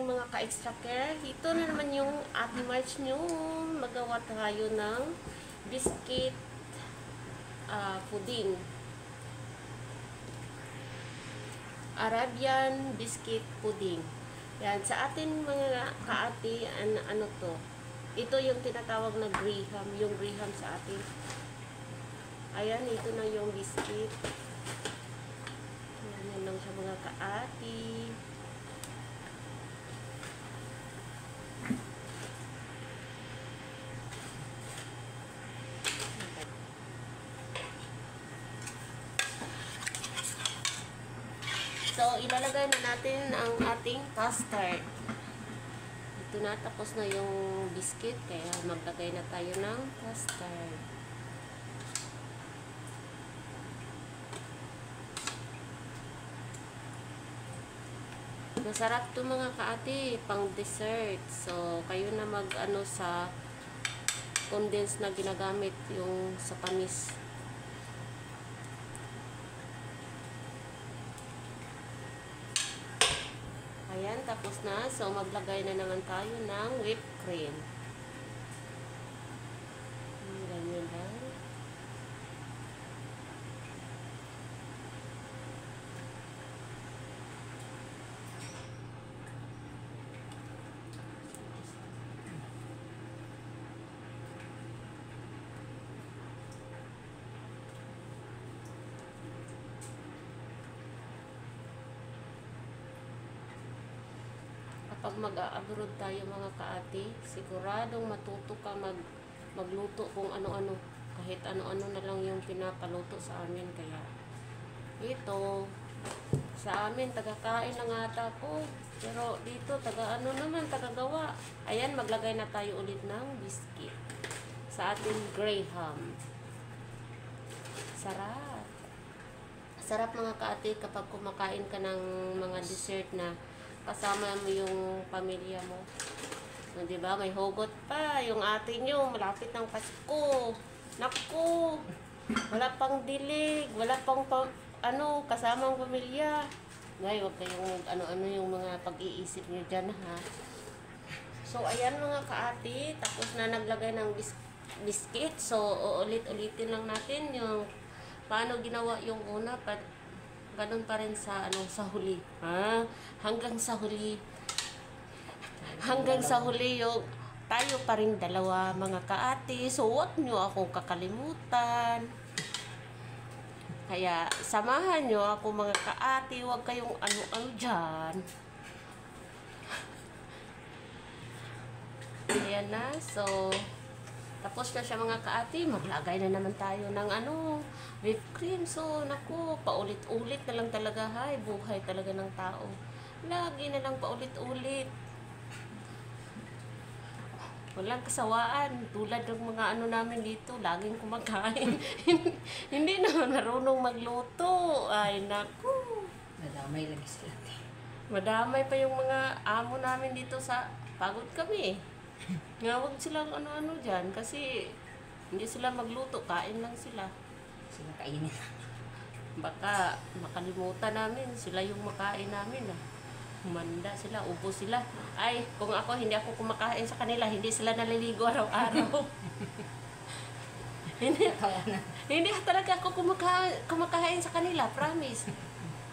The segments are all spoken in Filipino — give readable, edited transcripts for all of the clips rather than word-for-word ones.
morning mga ka-extra care. Ito na naman yung Ate March nyo. Magawa tayo ng biscuit pudding. Arabian biscuit pudding. Yan, sa atin mga ka-ate, ano to? Ito yung tinatawag na Graham. Yung Graham sa atin. Ayan, ito na yung biscuit. Yan lang siya mga ka-ate. So, ilalagay na natin ang ating custard. Ito na, tapos na yung biscuit, kaya maglagay na tayo ng custard. Masarap to mga kaati, pang dessert. So, kayo na mag-ano sa condensed na ginagamit yung sa panis. Ayan, tapos na. So, maglagay na naman tayo ng whipped cream. Ganyan lang. Kapag mag-a-abroad tayo mga kaati, siguradong matuto ka magluto kung ano-ano. Kahit ano-ano na lang yung pinapaluto sa amin. Kaya ito, sa amin, taga-kain lang ata po. Pero dito, taga-ano naman, taga-gawa. Ayan, maglagay na tayo ulit ng biscuit sa ating Graham. Sarap. Sarap mga kaati kapag kumakain ka ng mga dessert na kasama mo yung pamilya mo. So, diba? May hugot pa. Yung ate nyo, malapit ng Pasko. Naku! Wala pang dilig. Wala pang kasama ang pamilya. Ngayon, huwag kayong ano-ano yung mga pag-iisip nyo dyan, ha? So, ayan mga kaati. Tapos na naglagay ng biscuit. So, uulit-ulitin lang natin yung paano ginawa yung una. Ganun pa rin sa sa huli. Hanggang sa huli. Hanggang sa huli yung tayo pa rin dalawa mga kaati. So, huwag nyo akong kakalimutan. Kaya, samahan nyo ako mga kaati. Huwag kayong ano-ano dyan. Ayan na. So, tapos na siya mga kaati, maglagay na naman tayo ng whipped cream. So, naku, paulit-ulit na lang talaga, hay. Buhay talaga ng tao. Lagi na lang paulit-ulit. Walang kasawaan. Tulad ng mga namin dito, laging kumakain. Hindi naman marunong magluto. Ay, naku. Madamay lagi sila. Madamay pa yung mga amo namin dito sa pagod kami. Nga, wag silang ano-ano dyan kasi hindi sila magluto, kain lang sila. Sila kainin. Baka makalimutan namin, sila yung makain namin. Humanda sila, ubo sila. Ay, kung ako, hindi ako kumakain sa kanila, hindi sila naliligo araw-araw. Hindi talaga ako kumakain sa kanila, promise.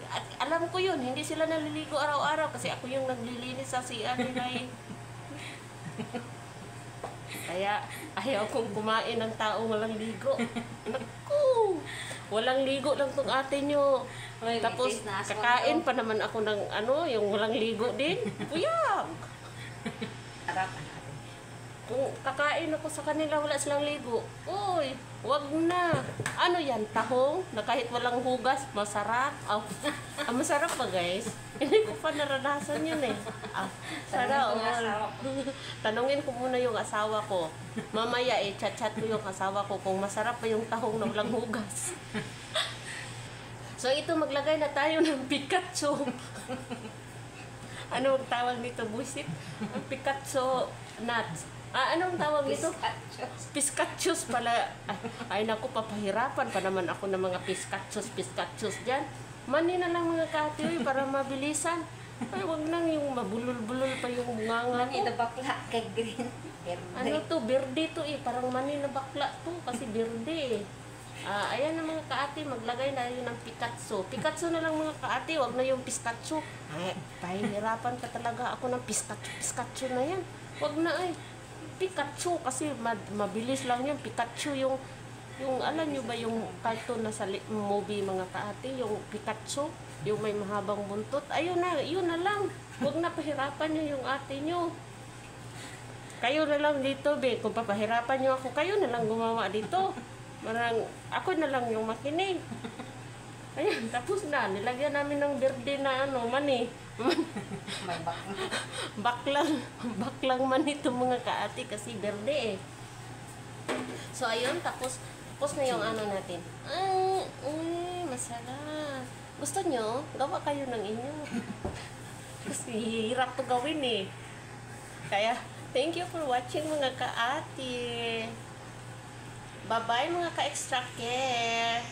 At alam ko yun, hindi sila naliligo araw-araw kasi ako yung naglilinis sa CR nila eh. Kaya ayaw kong kumain ng taong walang ligo. Naku! Walang ligo lang tong ate nyo. Tapos kakain pa naman ako ng yung walang ligo din. Puyag! Harapan natin. Kung kakain ako sa kanila wala silang ligo, uy, wag na. Ano yan? Tahong? Na kahit walang hugas, masarap. Masarap pa guys. Hindi ko pa naranasan yun eh. Sarap. Tanungin ko muna yung asawa ko. Mamaya chat-chat ko yung asawa ko kung masarap pa yung tahong na walang hugas. So ito, maglagay na tayo ng Pikachu. Ano ang tawag nito, buisit? Pikachu nuts. Anong tawag nito? Piskachos pala. Ay naku, papahirapan pa naman ako ng mga piskachos dyan. Mani na lang mga katiyoy para mabilisan. Ay, wag nang yung mabulol-bulol pa yung bunganga Mani ko. na bakla kay green. Ano to, berde to eh. Parang mani na bakla to kasi berde eh. Ayan na mga kaati, maglagay na yun ng Picasso. Picasso na lang mga kaati, wag na yung pistachio. Ay, pahihirapan ka talaga ako ng pistachio na yan. Wag na ay. Pikachu kasi mabilis lang yun. Pikachu yung alam nyo ba yung cartoon na sa movie mga kaati, yung Pikachu, yung may mahabang buntot. Ayun na, yun na lang. Wag na pahirapan nyo yung ate nyo. Kayo na lang dito, be. Kung papahirapan nyo ako, kayo na lang gumawa dito. Marang, ako na lang yung makinig. Ayan, tapos na. Nilagyan namin ng berde na mani. May bakla. Baklang man ito mga kaati kasi berde eh. So, ayun, tapos na yung natin. Ay, masarap. Gusto nyo? Gawa kayo ng inyo. Kasi hirap to gawin eh. Kaya, thank you for watching mga kaati. Bye-bye mga ka-extra care.